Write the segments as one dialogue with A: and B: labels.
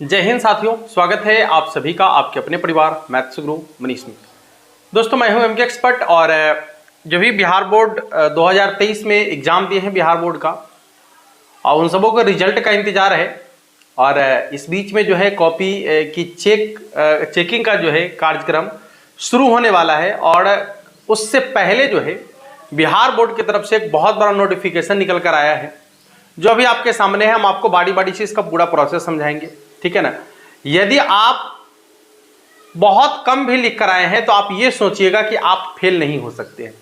A: जय हिंद साथियों, स्वागत है आप सभी का आपके अपने परिवार मैथ्स गुरु मनीष में। दोस्तों मैं हूं एमके एक्सपर्ट और जो भी बिहार बोर्ड 2023 में एग्जाम दिए हैं बिहार बोर्ड का और उन सबों को रिजल्ट का इंतजार है। और इस बीच में जो है कॉपी की चेकिंग का जो है कार्यक्रम शुरू होने वाला है और उससे पहले जो है बिहार बोर्ड की तरफ से एक बहुत बड़ा नोटिफिकेशन निकल कर आया है जो अभी आपके सामने है। हम आपको बारी बारी से इसका पूरा प्रोसेस समझाएंगे, ठीक है ना। यदि आप बहुत कम भी लिख कर आए हैं तो आप ये सोचिएगा कि आप फेल नहीं हो सकते हैं,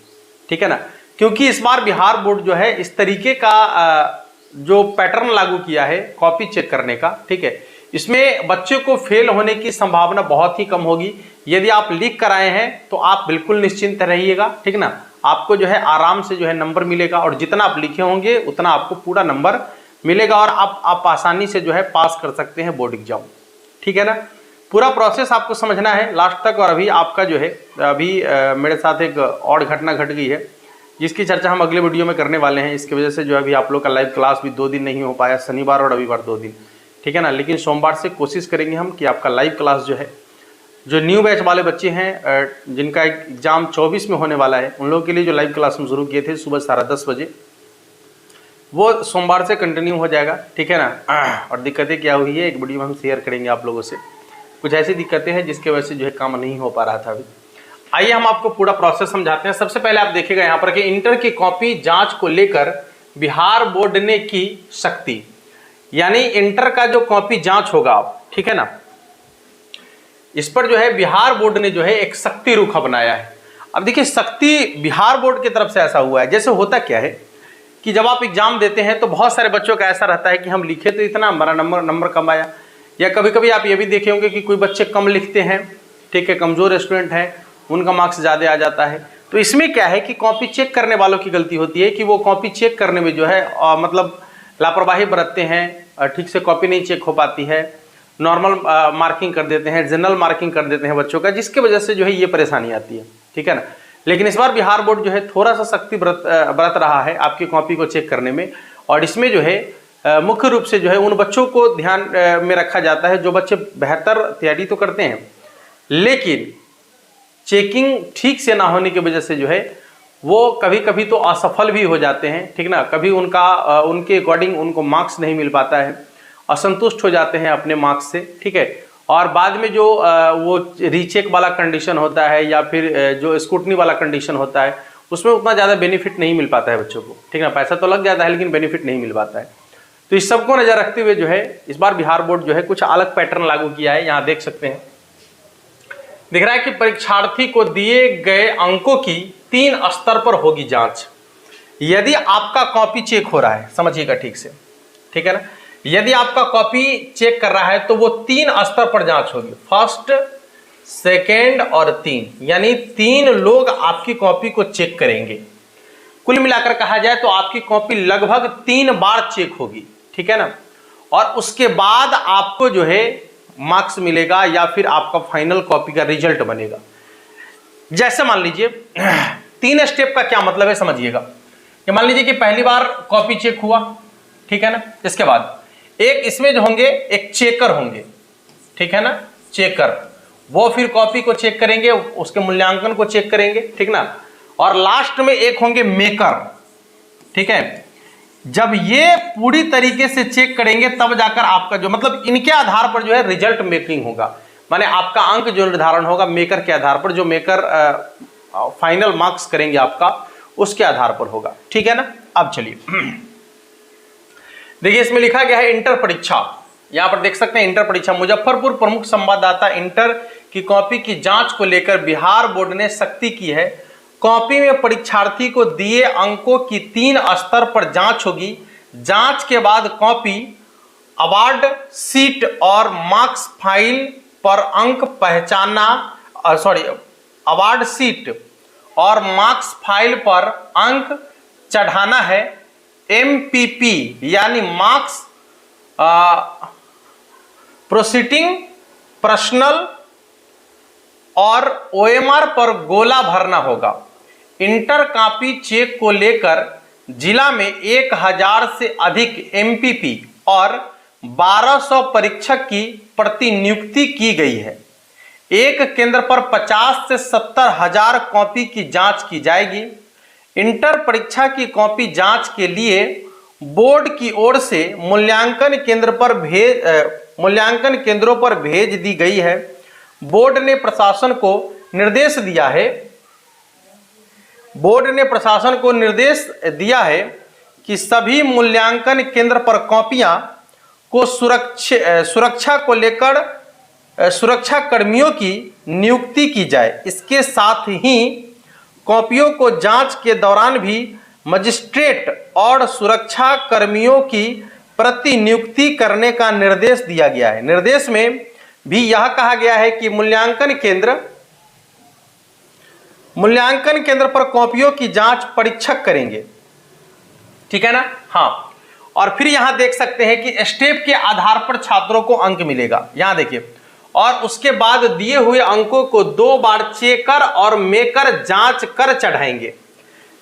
A: ठीक है ना, क्योंकि इस बार बिहार बोर्ड जो है इस तरीके का जो पैटर्न लागू किया है कॉपी चेक करने का, ठीक है, इसमें बच्चे को फेल होने की संभावना बहुत ही कम होगी। यदि आप लिख कर आए हैं तो आप बिल्कुल निश्चिंत रहिएगा, ठीक ना। आपको जो है आराम से जो है नंबर मिलेगा और जितना आप लिखे होंगे उतना आपको पूरा नंबर मिलेगा और आप आसानी से जो है पास कर सकते हैं बोर्ड एग्जाम, ठीक है ना। पूरा प्रोसेस आपको समझना है लास्ट तक। और अभी आपका जो है मेरे साथ एक और घटना घट गई है जिसकी चर्चा हम अगले वीडियो में करने वाले हैं। इसकी वजह से जो अभी आप लोग का लाइव क्लास भी 2 दिन नहीं हो पाया, शनिवार और रविवार 2 दिन, ठीक है ना। लेकिन सोमवार से कोशिश करेंगे हम कि आपका लाइव क्लास जो है, जो न्यू बैच वाले बच्चे हैं जिनका एग्जाम 24 में होने वाला है, उन लोगों के लिए जो लाइव क्लास हम शुरू किए थे सुबह 10:30 बजे, वो सोमवार से कंटिन्यू हो जाएगा, ठीक है ना। और दिक्कतें क्या हुई है एक वीडियो में हम शेयर करेंगे आप लोगों से। कुछ ऐसी दिक्कतें हैं जिसके वजह से जो है काम नहीं हो पा रहा था अभी। आइए हम आपको पूरा प्रोसेस समझाते हैं। सबसे पहले आप देखिएगा यहाँ पर कि इंटर की कॉपी जांच को लेकर बिहार बोर्ड ने की सख्ती, यानी इंटर का जो कॉपी जांच होगा, ठीक है ना, इस पर जो है बिहार बोर्ड ने जो है एक सख्ती रुख अपनाया है। अब देखिए सख्ती बिहार बोर्ड की तरफ से ऐसा हुआ है, जैसे होता क्या है कि जब आप एग्जाम देते हैं तो बहुत सारे बच्चों का ऐसा रहता है कि हम लिखे तो इतना, हमारा नंबर कम आया। या कभी कभी आप ये भी देखे होंगे कि कोई बच्चे कम लिखते हैं, ठीक है, कमजोर स्टूडेंट हैं, उनका मार्क्स ज़्यादा आ जाता है। तो इसमें क्या है कि कॉपी चेक करने वालों की गलती होती है कि वो कॉपी चेक करने में जो है मतलब लापरवाही बरतते हैं, ठीक से कॉपी नहीं चेक हो पाती है, नॉर्मल मार्किंग कर देते हैं, जनरल मार्किंग कर देते हैं बच्चों का, जिसकी वजह से जो है ये परेशानी आती है, ठीक है ना। लेकिन इस बार बिहार बोर्ड जो है थोड़ा सा सख्ती बरत रहा है आपकी कॉपी को चेक करने में। और इसमें जो है मुख्य रूप से जो है उन बच्चों को ध्यान में रखा जाता है जो बच्चे बेहतर तैयारी तो करते हैं लेकिन चेकिंग ठीक से ना होने की वजह से जो है वो कभी कभी तो असफल भी हो जाते हैं, ठीक ना। कभी उनके अकॉर्डिंग उनको मार्क्स नहीं मिल पाता है, असंतुष्ट हो जाते हैं अपने मार्क्स से, ठीक है। और बाद में जो वो रीचेक वाला कंडीशन होता है या फिर जो स्क्रूटनी वाला कंडीशन होता है उसमें उतना ज़्यादा बेनिफिट नहीं मिल पाता है बच्चों को, ठीक ना। पैसा तो लग जाता है लेकिन बेनिफिट नहीं मिल पाता है। तो इस सबको नज़र रखते हुए जो है इस बार बिहार बोर्ड जो है कुछ अलग पैटर्न लागू किया है। यहाँ देख सकते हैं, दिख रहा है कि परीक्षार्थी को दिए गए अंकों की 3 स्तर पर होगी जांच। यदि आपका कॉपी चेक हो रहा है, समझिएगा ठीक से, ठीक है ना, यदि आपका कॉपी चेक कर रहा है तो वो 3 स्तर पर जांच होगी, फर्स्ट, सेकेंड और 3, यानी 3 लोग आपकी कॉपी को चेक करेंगे। कुल मिलाकर कहा जाए तो आपकी कॉपी लगभग 3 बार चेक होगी, ठीक है ना। और उसके बाद आपको जो है मार्क्स मिलेगा या फिर आपका फाइनल कॉपी का रिजल्ट बनेगा। जैसे मान लीजिए 3 स्टेप का क्या मतलब है समझिएगा कि मान लीजिए कि पहली बार कॉपी चेक हुआ, ठीक है ना, इसके बाद एक इसमें जो होंगे एक चेकर होंगे, ठीक है ना, चेकर, वो फिर कॉपी को चेक करेंगे, उसके मूल्यांकन को चेक करेंगे, ठीक ना। और लास्ट में एक होंगे मेकर, ठीक है। जब ये पूरी तरीके से चेक करेंगे तब जाकर आपका जो मतलब इनके आधार पर जो है रिजल्ट मेकिंग होगा, माने आपका अंक जो निर्धारण होगा मेकर के आधार पर, जो मेकर फाइनल मार्क्स करेंगे आपका उसके आधार पर होगा, ठीक है ना। अब चलिए देखिए इसमें लिखा गया है इंटर परीक्षा, यहां पर देख सकते हैं इंटर परीक्षा मुजफ्फरपुर प्रमुख संवाददाता, इंटर की कॉपी की जांच को लेकर बिहार बोर्ड ने सख्ती की है। कॉपी में परीक्षार्थी को दिए अंकों की 3 स्तर पर जांच होगी। जांच के बाद कॉपी, अवार्ड सीट और मार्क्स फाइल पर अंक पहचाना, अवार्ड सीट और मार्क्स फाइल पर अंक चढ़ाना है। MPP यानी मार्क्स प्रोसीडिंग पर्सनल और OMR पर गोला भरना होगा। इंटर कॉपी चेक को लेकर जिला में 1000 से अधिक MPP और 1200 परीक्षक की प्रतिनियुक्ति की गई है। एक केंद्र पर 50 से 70 हजार कॉपी की जांच की जाएगी। इंटर परीक्षा की कॉपी जांच के लिए बोर्ड की ओर से मूल्यांकन केंद्रों पर भेज दी गई है। बोर्ड ने प्रशासन को निर्देश दिया है कि सभी मूल्यांकन केंद्र पर कॉपियां को सुरक्षा को लेकर सुरक्षा कर्मियों की नियुक्ति की जाए। इसके साथ ही कॉपियों को जांच के दौरान भी मजिस्ट्रेट और सुरक्षा कर्मियों की प्रतिनियुक्ति करने का निर्देश दिया गया है। निर्देश में भी यह कहा गया है कि मूल्यांकन केंद्र पर कॉपियों की जांच परीक्षक करेंगे। ठीक है ना? हाँ। और फिर यहां देख सकते हैं कि स्टेप के आधार पर छात्रों को अंक मिलेगा। यहां देखिए, और उसके बाद दिए हुए अंकों को 2 बार चेकर और मेकर जांच कर चढ़ाएंगे।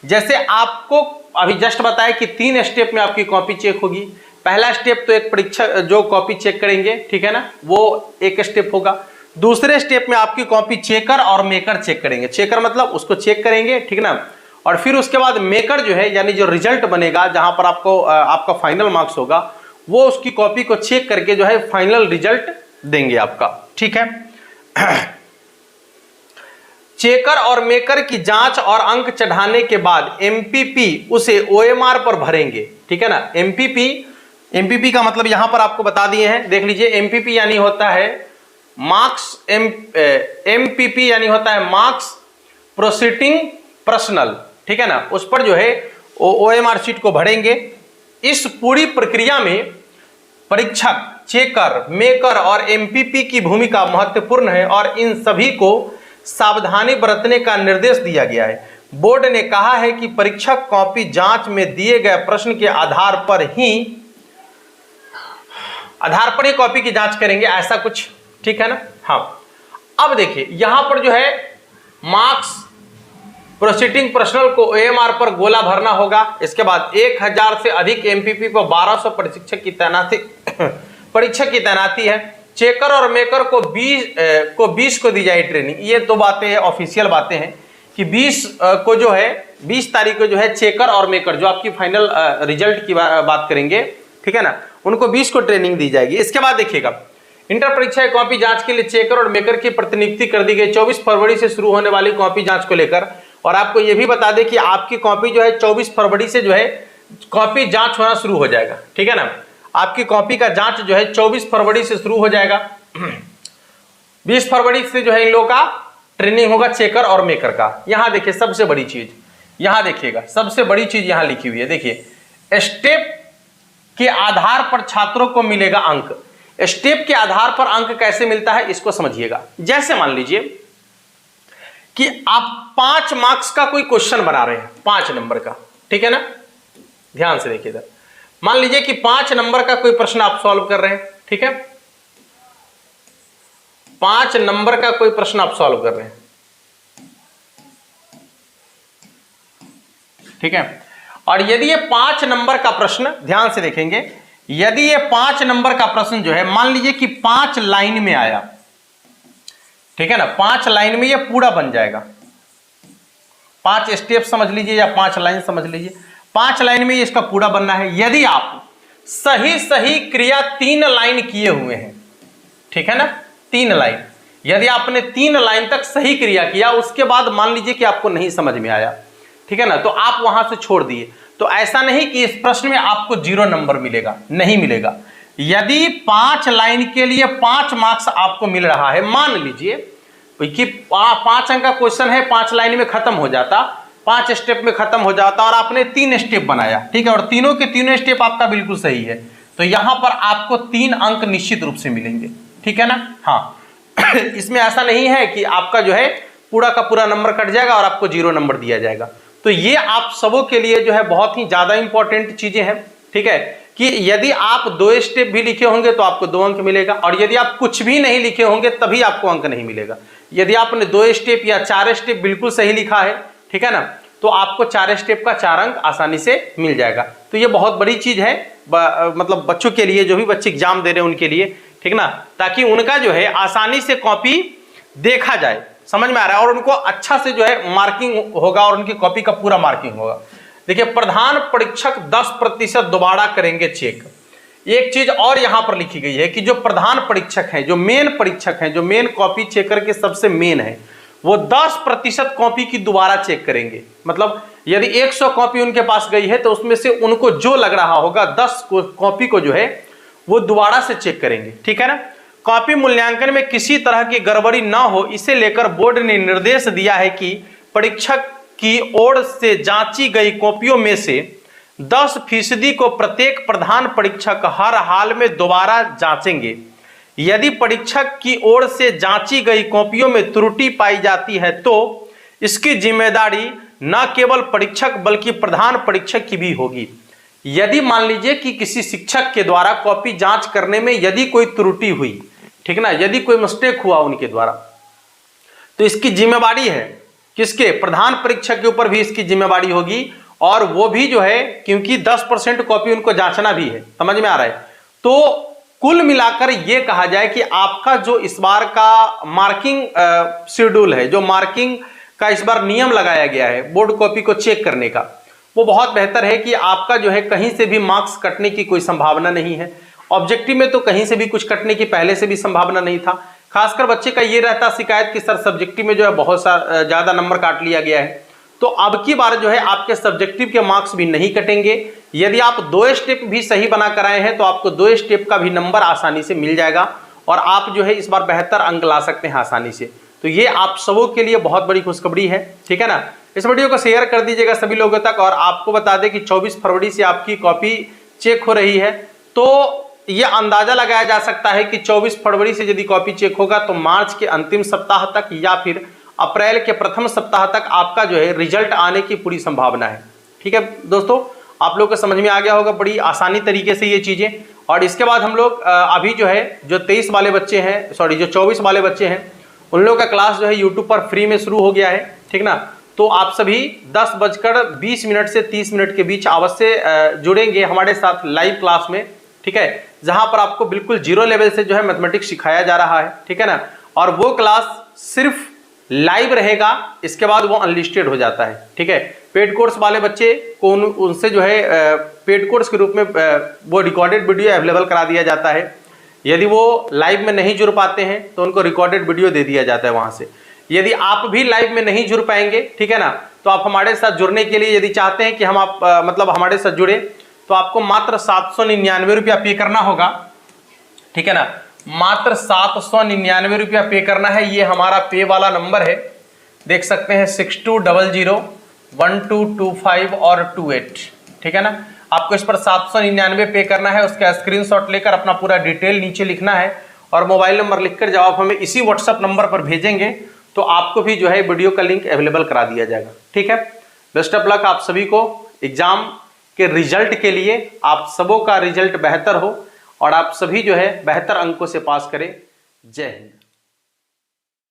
A: जैसे आपको अभी जस्ट बताया कि 3 स्टेप में आपकी कॉपी चेक होगी। पहला स्टेप तो एक परीक्षक जो कॉपी चेक करेंगे, ठीक है ना, वो एक स्टेप होगा। दूसरे स्टेप में आपकी कॉपी चेकर और मेकर चेक करेंगे। चेकर मतलब उसको चेक करेंगे, ठीक ना, और फिर उसके बाद मेकर जो है यानी जो रिजल्ट बनेगा, जहां पर आपका फाइनल मार्क्स होगा, वो उसकी कॉपी को चेक करके जो है फाइनल रिजल्ट देंगे आपका। ठीक है। चेकर और मेकर की जांच और अंक चढ़ाने के बाद एमपीपी उसे ओएमआर पर भरेंगे। ठीक है ना। एमपीपी का मतलब यहां पर आपको बता दिए हैं, देख लीजिए। एमपीपी यानी होता है मार्क्स, एमपीपी यानी होता है मार्क्स प्रोसीडिंग पर्सनल। ठीक है ना। उस पर जो है ओएमआर शीट को भरेंगे। इस पूरी प्रक्रिया में परीक्षक, चेकर, मेकर और एमपीपी की भूमिका महत्वपूर्ण है और इन सभी को सावधानी बरतने का निर्देश दिया गया है। बोर्ड ने कहा है कि परीक्षक कॉपी जांच में दिए गए प्रश्न के आधार पर ही कॉपी की जांच करेंगे, ऐसा कुछ। ठीक है ना। हाँ। अब देखिए यहां पर जो है मार्क्स प्रोसीडिंग पर्सनल को ओएमआर पर गोला भरना होगा। इसके बाद 1000 से अधिक एमपीपी पर 1200 परीक्षक की तैनाती है। चेकर और मेकर को 20 को दी जाए ट्रेनिंग। ये 2 बातें ऑफिशियल बातें हैं कि 20 तारीख को जो है चेकर और मेकर जो आपकी फाइनल रिजल्ट की बात करेंगे, ठीक है ना, उनको 20 को ट्रेनिंग दी जाएगी। इसके बाद देखिएगा, इंटर परीक्षा की कॉपी जांच के लिए चेकर और मेकर की प्रतिनियुक्ति कर दी गई 24 फरवरी से शुरू होने वाली कॉपी जांच को लेकर। और आपको यह भी बता दें कि आपकी कॉपी जो है 24 फरवरी से जो है कॉपी जांच होना शुरू हो जाएगा। ठीक है ना। आपकी कॉपी का जांच जो है 24 फरवरी से शुरू हो जाएगा। 20 फरवरी से जो है इन लोगों का ट्रेनिंग होगा चेकर और मेकर का। यहां देखिए सबसे बड़ी चीज, यहां देखिएगा सबसे बड़ी चीज यहां लिखी हुई है। देखिए, स्टेप के आधार पर छात्रों को मिलेगा अंक। स्टेप के आधार पर अंक कैसे मिलता है इसको समझिएगा। जैसे मान लीजिए कि आप 5 मार्क्स का कोई क्वेश्चन बना रहे हैं, 5 नंबर का। ठीक है ना। ध्यान से देखिए इधर, मान लीजिए कि 5 नंबर का कोई प्रश्न आप सॉल्व कर रहे हैं। ठीक है। 5 नंबर का कोई प्रश्न आप सॉल्व कर रहे हैं। ठीक है। और यदि ये 5 नंबर का प्रश्न, ध्यान से देखेंगे, यदि ये 5 नंबर का प्रश्न जो है मान लीजिए कि 5 लाइन में आया, ठीक है ना, 5 लाइन में ये पूरा बन जाएगा। 5 स्टेप समझ लीजिए या 5 लाइन समझ लीजिए। 5 लाइन में ये इसका पूरा बनना है। यदि आप सही क्रिया 3 लाइन किए हुए हैं, ठीक है ना, 3 लाइन, यदि आपने 3 लाइन तक सही क्रिया किया, उसके बाद मान लीजिए कि आपको नहीं समझ में आया, ठीक है ना, तो आप वहां से छोड़ दिए, तो ऐसा नहीं कि इस प्रश्न में आपको 0 नंबर मिलेगा, नहीं मिलेगा। यदि 5 लाइन के लिए 5 मार्क्स आपको मिल रहा है, मान लीजिए कि 5 अंक का क्वेश्चन है, 5 लाइन में खत्म हो जाता, 5 स्टेप में खत्म हो जाता, और आपने 3 स्टेप बनाया, ठीक है, और तीनों के तीनों स्टेप आपका बिल्कुल सही है, तो यहां पर आपको 3 अंक निश्चित रूप से मिलेंगे। ठीक है ना। हाँ। इसमें ऐसा नहीं है कि आपका जो है पूरा का पूरा नंबर कट जाएगा और आपको 0 नंबर दिया जाएगा। तो ये आप सबों के लिए जो है बहुत ही ज्यादा इंपॉर्टेंट चीजें हैं। ठीक है, कि यदि आप 2 स्टेप भी लिखे होंगे तो आपको 2 अंक मिलेगा, और यदि आप कुछ भी नहीं लिखे होंगे तभी आपको अंक नहीं मिलेगा। यदि आपने 2 स्टेप या 4 स्टेप बिल्कुल सही लिखा है, ठीक है ना, तो आपको 4 स्टेप का 4 अंक आसानी से मिल जाएगा। तो ये बहुत बड़ी चीज है मतलब बच्चों के लिए, जो भी बच्चे एग्जाम दे रहे हैं उनके लिए, ठीक ना, ताकि उनका जो है आसानी से कॉपी देखा जाए, समझ में आ रहा है, और उनको अच्छा से जो है मार्किंग होगा और उनकी कॉपी का पूरा मार्किंग होगा। देखिए, प्रधान परीक्षक 10% दोबारा करेंगे चेक। एक चीज और यहां पर लिखी गई है कि जो प्रधान परीक्षक हैं, जो मेन परीक्षक हैं, जो मेन कॉपी चेकर के सबसे मेन है, वो 10% कॉपी की दोबारा चेक करेंगे। मतलब यदि 100 कॉपी उनके पास गई है तो उसमें से उनको जो लग रहा होगा 10 कॉपी को जो है वो दोबारा से चेक करेंगे, ठीक है ना। कॉपी मूल्यांकन में किसी तरह की गड़बड़ी ना हो, इसे लेकर बोर्ड ने निर्देश दिया है कि परीक्षक की ओर से जांची गई कॉपियों में से 10% को प्रत्येक प्रधान परीक्षक हर हाल में दोबारा जांचेंगे। यदि परीक्षक की ओर से जांची गई कॉपियों में त्रुटि पाई जाती है तो इसकी जिम्मेदारी न केवल परीक्षक बल्कि प्रधान परीक्षक की भी होगी। यदि मान लीजिए कि किसी शिक्षक के द्वारा कॉपी जांच करने में यदि कोई त्रुटि हुई, ठीक ना, यदि कोई मिस्टेक हुआ उनके द्वारा, तो इसकी जिम्मेवारी है किसके? प्रधान परीक्षक के ऊपर भी इसकी जिम्मेवारी होगी, और वो भी जो है, क्योंकि 10% कॉपी उनको जांचना भी है, समझ में आ रहा है। तो कुल मिलाकर ये कहा जाए कि आपका जो इस बार का मार्किंग शेड्यूल है, जो मार्किंग का इस बार नियम लगाया गया है बोर्ड कॉपी को चेक करने का, वो बहुत बेहतर है कि आपका जो है कहीं से भी मार्क्स कटने की कोई संभावना नहीं है। ऑब्जेक्टिव में तो कहीं से भी कुछ कटने की पहले से भी संभावना नहीं था। खासकर बच्चे का ये रहता शिकायत कि सर सब्जेक्टिव में जो है बहुत ज्यादा नंबर काट लिया गया है। तो अब की बार जो है आपके सब्जेक्टिव के मार्क्स भी नहीं कटेंगे। यदि आप 2 स्टेप भी सही बना कर आए हैं तो आपको 2 स्टेप का भी नंबर आसानी से मिल जाएगा और आप जो है इस बार बेहतर अंक ला सकते हैं आसानी से। तो ये आप सबों के लिए बहुत बड़ी खुशखबरी है, ठीक है ना। इस वीडियो को शेयर कर दीजिएगा सभी लोगों तक। और आपको बता दें कि 24 फरवरी से आपकी कॉपी चेक हो रही है, तो ये अंदाजा लगाया जा सकता है कि 24 फरवरी से यदि कॉपी चेक होगा तो मार्च के अंतिम सप्ताह तक या फिर अप्रैल के प्रथम सप्ताह तक आपका जो है रिजल्ट आने की पूरी संभावना है। ठीक है दोस्तों, आप लोग को समझ में आ गया होगा बड़ी आसानी तरीके से ये चीजें। और इसके बाद हम लोग अभी जो है जो 23 वाले बच्चे हैं, सॉरी जो 24 वाले बच्चे हैं, उन लोगों का क्लास जो है यूट्यूब पर फ्री में शुरू हो गया है, ठीक ना। तो आप सभी 10:20 से 30 मिनट के बीच अवश्य जुड़ेंगे हमारे साथ लाइव क्लास में, ठीक है, जहां पर आपको बिल्कुल 0 लेवल से जो है मैथमेटिक्स सिखाया जा रहा है, ठीक है ना। और वो क्लास सिर्फ लाइव रहेगा, इसके बाद वो अनलिस्टेड हो जाता है, ठीक है। पेड कोर्स वाले बच्चे को उनसे जो है पेड कोर्स के रूप में वो रिकॉर्डेड वीडियो अवेलेबल करा दिया जाता है। यदि वो लाइव में नहीं जुड़ पाते हैं तो उनको रिकॉर्डेड वीडियो दे दिया जाता है वहां से। यदि आप भी लाइव में नहीं जुड़ पाएंगे, ठीक है ना, तो आप हमारे साथ जुड़ने के लिए यदि चाहते हैं कि हम आप मतलब हमारे साथ जुड़े, तो आपको मात्र 799 रुपया पे करना होगा, ठीक है ना। मात्र 799 रुपया पे करना है। ये हमारा पे वाला नंबर है, देख सकते हैं 62001225 और 28, ठीक है ना। आपको इस पर 799 पे करना है, उसका स्क्रीनशॉट लेकर अपना पूरा डिटेल नीचे लिखना है और मोबाइल नंबर लिखकर जब आप हमें इसी व्हाट्सएप नंबर पर भेजेंगे तो आपको भी जो है वीडियो का लिंक अवेलेबल करा दिया जाएगा, ठीक है। बेस्ट ऑफ लक आप सभी को एग्जाम के रिजल्ट के लिए। आप सबों का रिजल्ट बेहतर हो और आप सभी जो है बेहतर अंकों से पास करें। जय हिंद।